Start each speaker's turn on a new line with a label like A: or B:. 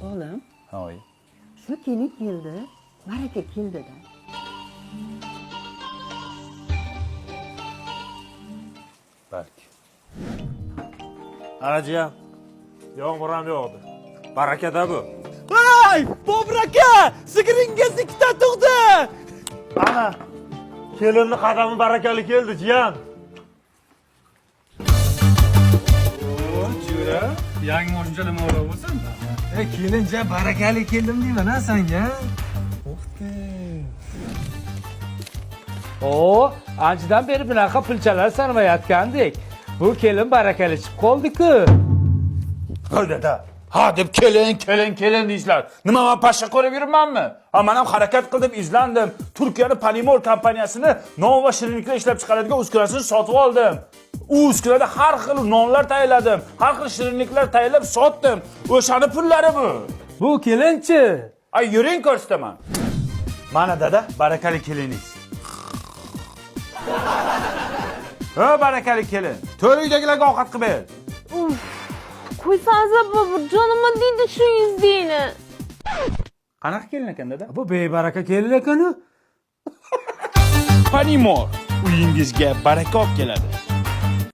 A: Oğlum,
B: Hoy.
A: şu kelin keldi, baraka keldi-da.
B: Balki. Anajiyan. Yomg'ir ham yog'di. Barakada bu.
C: Voy, Bobur aka, sigiringiz ikkita tug'di.
B: Ana. Kelinni qadami barakali keldi, jiyan.
D: Jura, yangi mo'jizalar ma'lum bo'lsin-da.
C: Kelincha barakali keldim deyman-a senga.
E: Oo, anchadan beri bunaqa pulchalar sarmayotgandik. Bu kelin barakali chiqib qoldi-ku.
B: Hoy dada. Ha deb kelin deysizlar. Nima men pashsha ko'rib yuribmanmi? Ha men ham harakat qilib izlandim. Turkiyaning Panimol kompaniyasini non va shirinliklar ishlab chiqaradigan uskunasini sotib oldim. U uskunada har xil nonlar tayyorladim, har xil shirinliklar tayyorlab sotdim. O'shani pullari bu.
E: Bu kelinchi.
B: Ay yuring ko'rsataman. Mana dada, barakali keliningiz. Ha barakali kelin. To'y uydagilarga ovqat qilib ber.
F: Qo'ysangiz Bobur, jonimni deydi shu yuzdingni.
B: Qanaqa kelin ekan dada?
E: Bu bebaraka kelin ekan-ku.
B: Panimol uyingizga baraka olib keladi.